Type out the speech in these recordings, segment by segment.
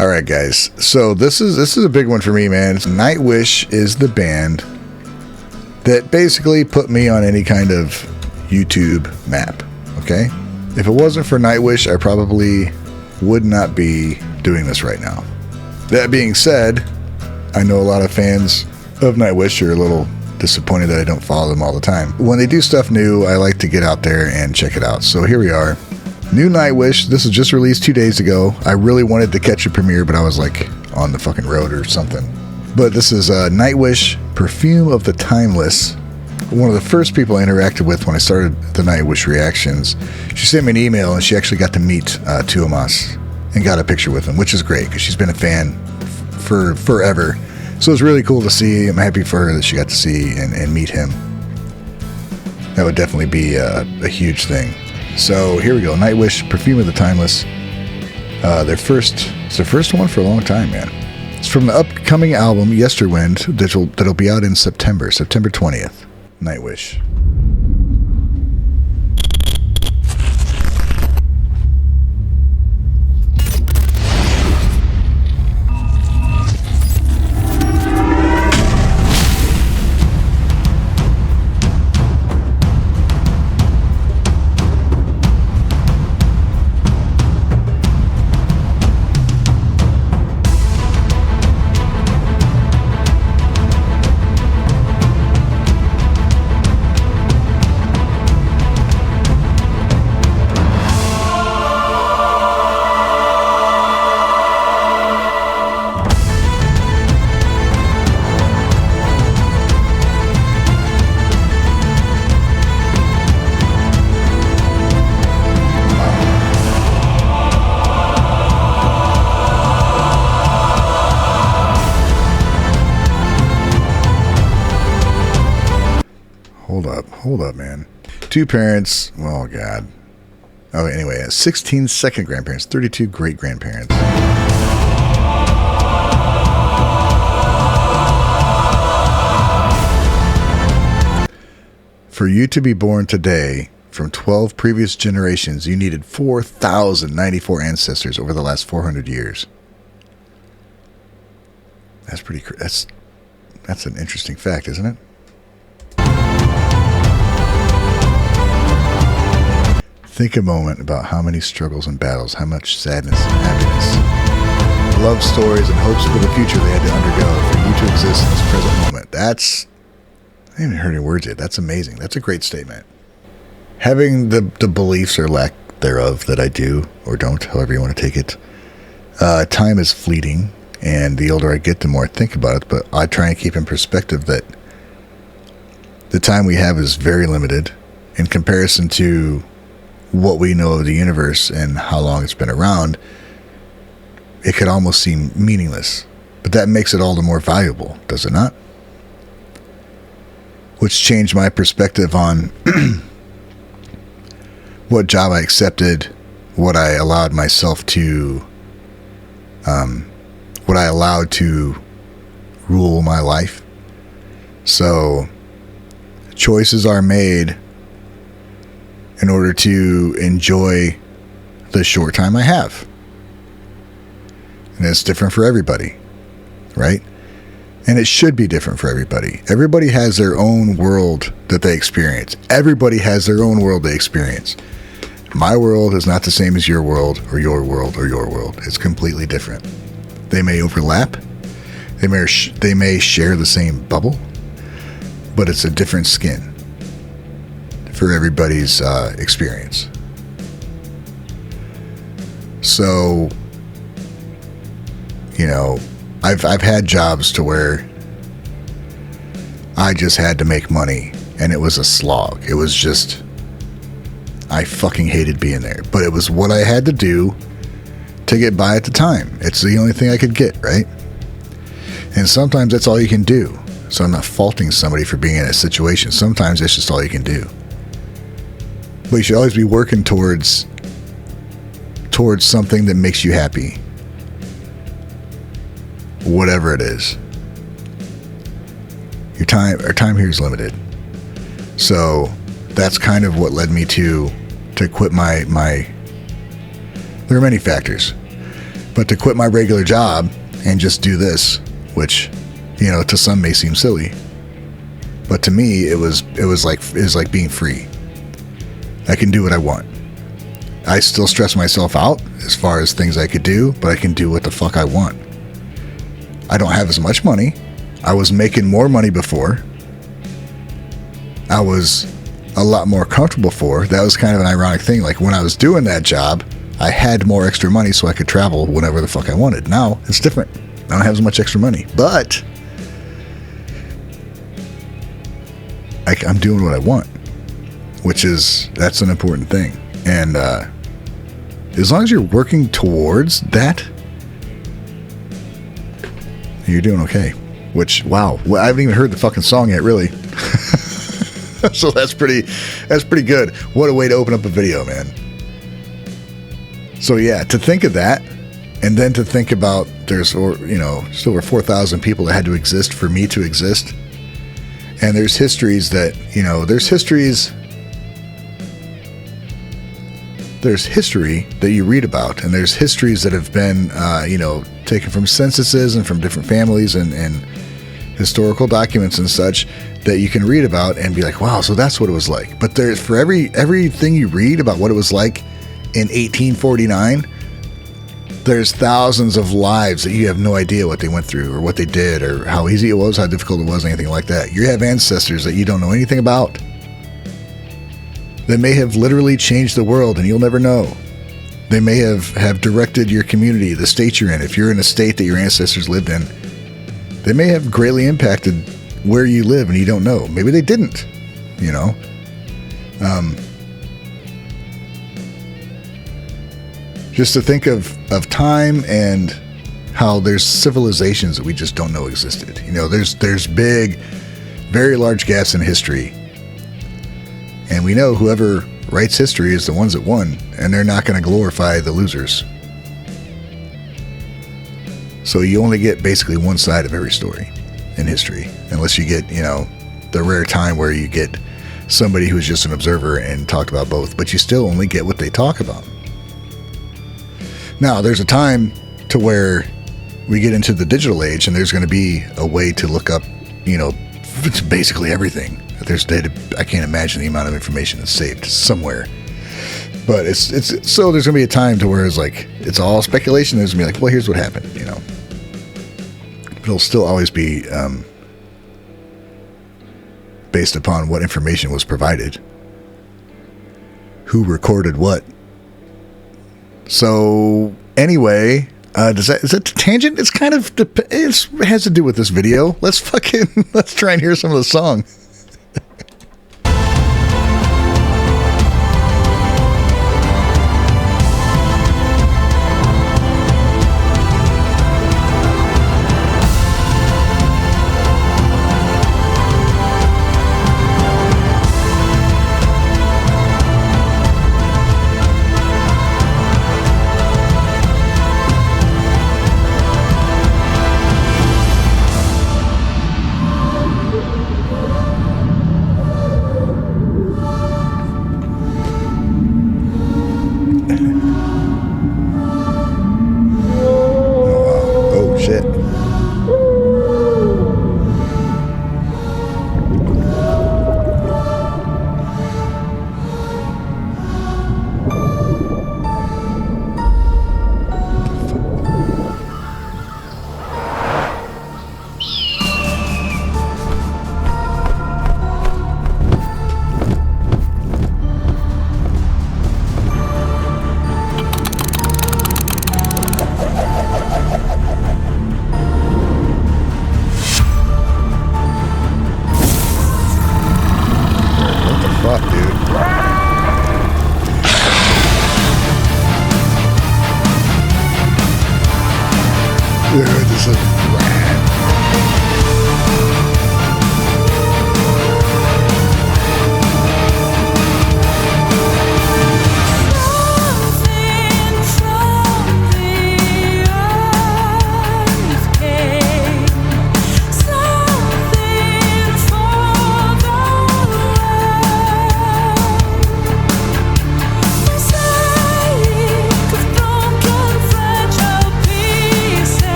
All right, guys. So this is a big one for me, man. Nightwish is the band that basically put me on any kind of YouTube map. Okay, if it wasn't for Nightwish, I probably would not be doing this right now. That being said, I know a lot of fans of Nightwish are a little disappointed that I don't follow them all the time. When they do stuff new, I like to get out there and check it out. So here we are. New Nightwish. This was just released 2 days ago. I really wanted to catch a premiere, but I was like on the fucking road or something. But this is Nightwish, Perfume of the Timeless. One of the first people I interacted with when I started the Nightwish reactions, she sent me an email and she actually got to meet Tuomas and got a picture with him, which is great because she's been a fan for forever. So it's really cool to see. I'm happy for her that she got to see and meet him. That would definitely be a huge thing. So here we go. Nightwish, Perfume of the Timeless. It's their first one for a long time, man. It's from the upcoming album Yesterwynde that'll be out in September 20th. Nightwish. Hold up, man. 2 parents. Oh, God. Oh, anyway, 16 second grandparents, 32 great grandparents. For you to be born today from 12 previous generations, you needed 4,094 ancestors over the last 400 years. That's pretty. That's an interesting fact, isn't it? Think a moment about how many struggles and battles, how much sadness and happiness, love stories and hopes for the future they had to undergo for you to exist in this present moment. I haven't heard any words yet. That's amazing. That's a great statement. Having the beliefs or lack thereof that I do, or don't, however you want to take it, time is fleeting, and the older I get, the more I think about it, but I try and keep in perspective that the time we have is very limited in comparison to what we know of the universe and how long it's been around. It could almost seem meaningless, but that makes it all the more valuable, does it not? Which changed my perspective on what job I accepted, what I allowed myself to, what I allowed to rule my life. So choices are made in order to enjoy the short time I have. And it's different for everybody, right? And it should be different for everybody. Everybody has their own world that they experience. Everybody has their own world they experience. My world is not the same as your world or your world or your world. It's completely different. They may overlap. They may share the same bubble, but it's a different skin for everybody's experience. So, you know, I've had jobs to where I just had to make money, and it was a slog. It was just, I fucking hated being there, but it was what I had to do to get by at the time. It's the only thing I could get, right? And sometimes that's all you can do. So I'm not faulting somebody for being in a situation. Sometimes it's just all you can do. But you should always be working towards something that makes you happy. Whatever it is. Our time here is limited. So that's kind of what led me to quit my there are many factors. But to quit my regular job and just do this, which, you know, to some may seem silly, but to me it was like being free. I can do what I want. I still stress myself out as far as things I could do, but I can do what the fuck I want. I don't have as much money. I was making more money before. I was a lot more comfortable before. That was kind of an ironic thing. Like when I was doing that job, I had more extra money so I could travel whenever the fuck I wanted. Now it's different. I don't have as much extra money, but I'm doing what I want, that's an important thing. And as long as you're working towards that, you're doing okay. Which, wow, I haven't even heard the fucking song yet, really. So that's pretty good. What a way to open up a video, man. So yeah, to think of that, and then to think about there's, you know, still over 4,000 people that had to exist for me to exist. And there's histories that, you know, there's history that you read about, and there's histories that have been, you know, taken from censuses and from different families and historical documents and such that you can read about and be like, wow, so that's what it was like. But there's, for everything you read about what it was like in 1849, there's thousands of lives that you have no idea what they went through or what they did or how easy it was, how difficult it was, anything like that. You have ancestors that you don't know anything about that may have literally changed the world and you'll never know. They may have directed your community, the state you're in. If you're in a state that your ancestors lived in, they may have greatly impacted where you live and you don't know. Maybe they didn't, you know. Just to think of time and how there's civilizations that we just don't know existed. You know, there's big, very large gaps in history. And we know whoever writes history is the ones that won, and they're not going to glorify the losers. So you only get basically one side of every story in history, unless you get, you know, the rare time where you get somebody who's just an observer and talked about both, but you still only get what they talk about. Now, there's a time to where we get into the digital age, and there's going to be a way to look up, you know, basically everything. There's data. I can't imagine the amount of information that's saved somewhere. But it's so there's going to be a time to where it's like, it's all speculation. There's going to be like, well, here's what happened, you know. But it'll still always be based upon what information was provided. Who recorded what. So anyway, is that a tangent? It's kind of, it has to do with this video. Let's try and hear some of the song.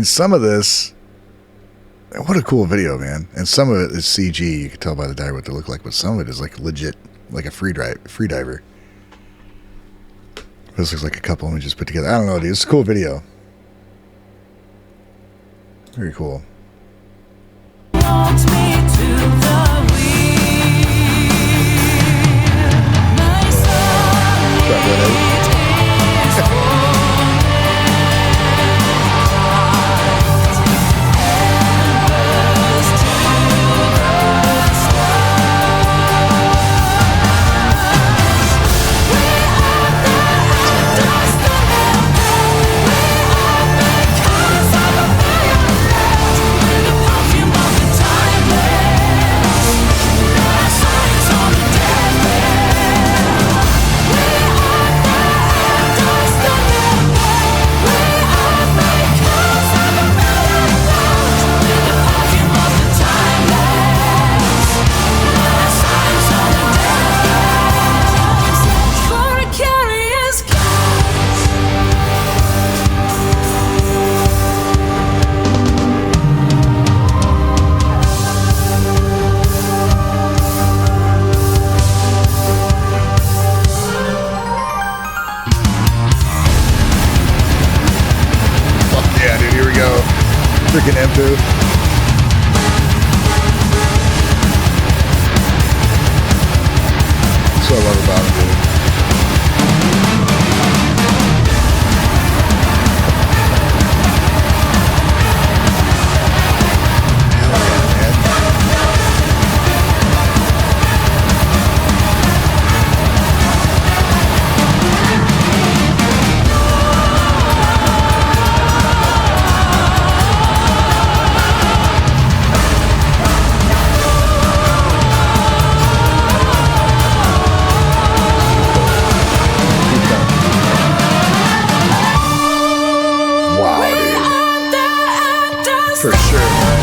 mean, some of this, what a cool video, man. And some of it is CG. You can tell by the diver what they look like, but some of it is like legit, like a free diver. This looks like a couple images put together. I don't know, dude. It's a cool video. Very cool. Freaking M2. That's what I love about him, dude. For sure, man.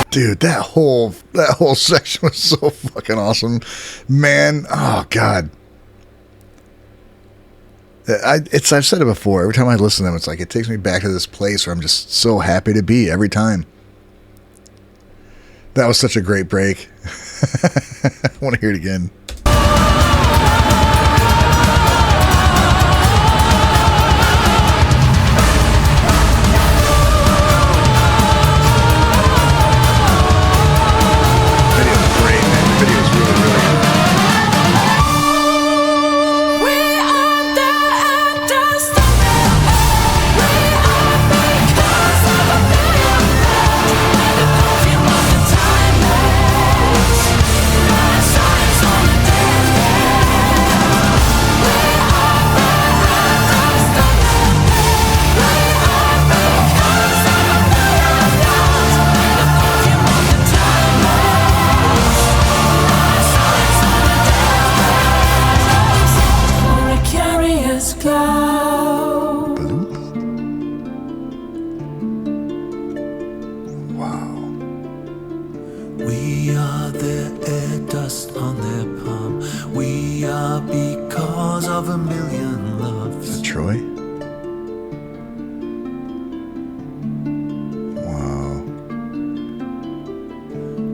Dude, that whole section was so fucking awesome, man. Oh god, I've said it before. Every time I listen to them, it's like it takes me back to this place where I'm just so happy to be every time. That was such a great break. I want to hear it again.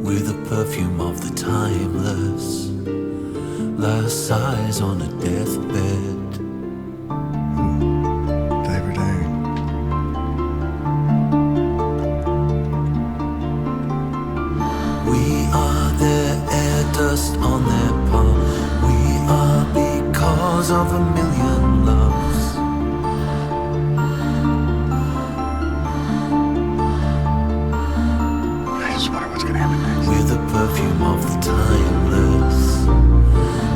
We're the perfume of the timeless, last sighs on a deathbed. Every day. We are their air dust on their palm. We are because of a million loves. I just wonder what's gonna happen next. We're the perfume of the timeless,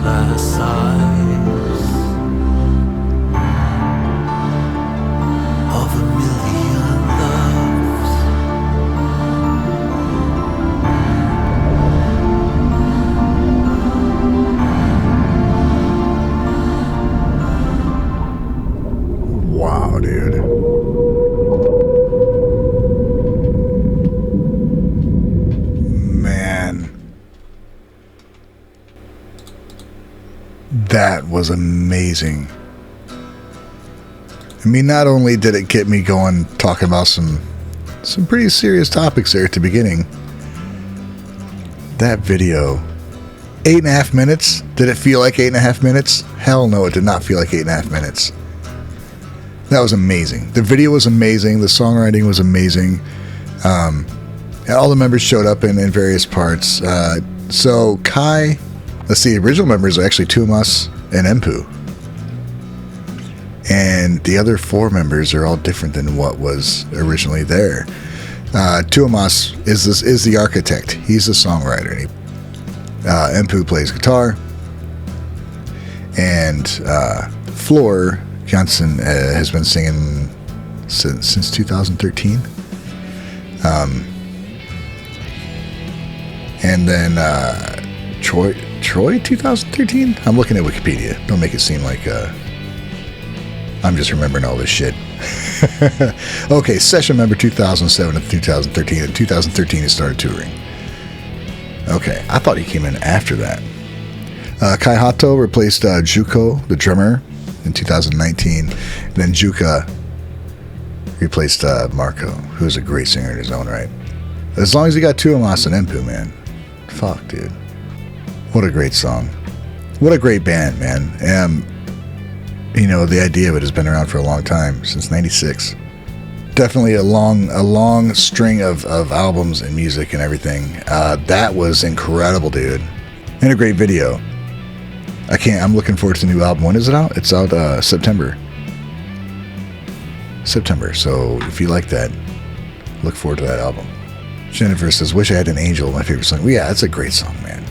last sighs of a million loves. Wow, dude. Man. was amazing. I mean, not only did it get me going, talking about some pretty serious topics there at the beginning. That video, 8.5 minutes. Did it feel like 8.5 minutes? Hell no, it did not feel like 8.5 minutes. That was amazing. The video was amazing. The songwriting was amazing. And all the members showed up in various parts. So Kai, let's see, the original members are actually Tuomas and Empu. And the other 4 members are all different than what was originally there. Tuomas is the architect. He's the songwriter. Empu plays guitar. And Floor Johnson has been singing since 2013. And then Troy 2013? I'm looking at Wikipedia. Don't make it seem like I'm just remembering all this shit. Okay, session member 2007 to 2013. In 2013, he started touring. Okay, I thought he came in after that. Kai Hato replaced Juko, the drummer, in 2019. And then Juka replaced Marco, who's a great singer in his own right. As long as he got Tuomas and Empu, man. Fuck, dude. What a great song. What a great band, man. You know, the idea of it has been around for a long time, since 96. Definitely a long string of albums and music and everything. That was incredible, dude. And a great video. I'm looking forward to the new album. When is it out? It's out September. So if you like that, look forward to that album. Jennifer says, wish I had an angel, my favorite song. Well, yeah, that's a great song, man.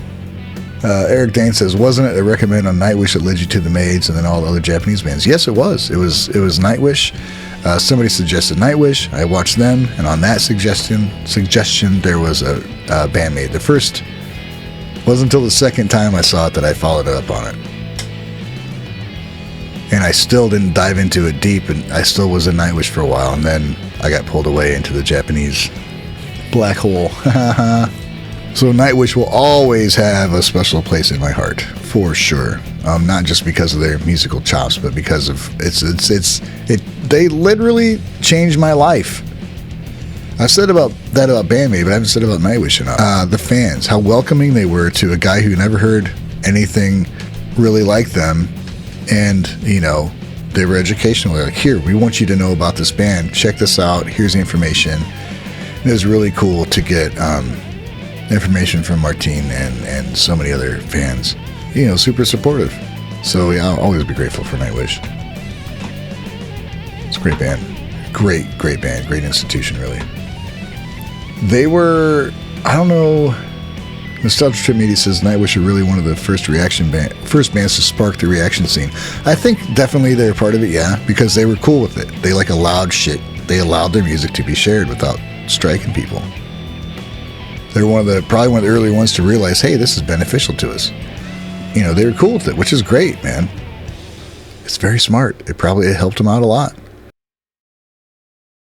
Eric Dane says, wasn't it a recommend on Nightwish that led you to the Maids and then all the other Japanese bands? Yes, it was. It was Nightwish. Somebody suggested Nightwish. I watched them, and on that suggestion, there was a Bandmate. The first wasn't until the second time I saw it that I followed up on it. And I still didn't dive into it deep, and I still was in Nightwish for a while, and then I got pulled away into the Japanese black hole. So Nightwish will always have a special place in my heart, for sure. Not just because of their musical chops, but because of they literally changed my life. I've said about Bandmate, but I haven't said about Nightwish enough. The fans, how welcoming they were to a guy who never heard anything really like them, and you know, they were educational. They're like, here, we want you to know about this band. Check this out. Here's the information. And it was really cool to get information from Martine and so many other fans. You know, super supportive. So yeah, I'll always be grateful for Nightwish. It's a great band. Great band. Great institution, really. They were, I don't know, Nostalgia Trip Media says Nightwish are really one of the first bands to spark the reaction scene. I think definitely they're part of it, yeah, because they were cool with it. They allowed shit. They allowed their music to be shared without striking people. They're probably one of the early ones to realize, hey, this is beneficial to us. You know, they were cool with it, which is great, man. It's very smart. It helped them out a lot.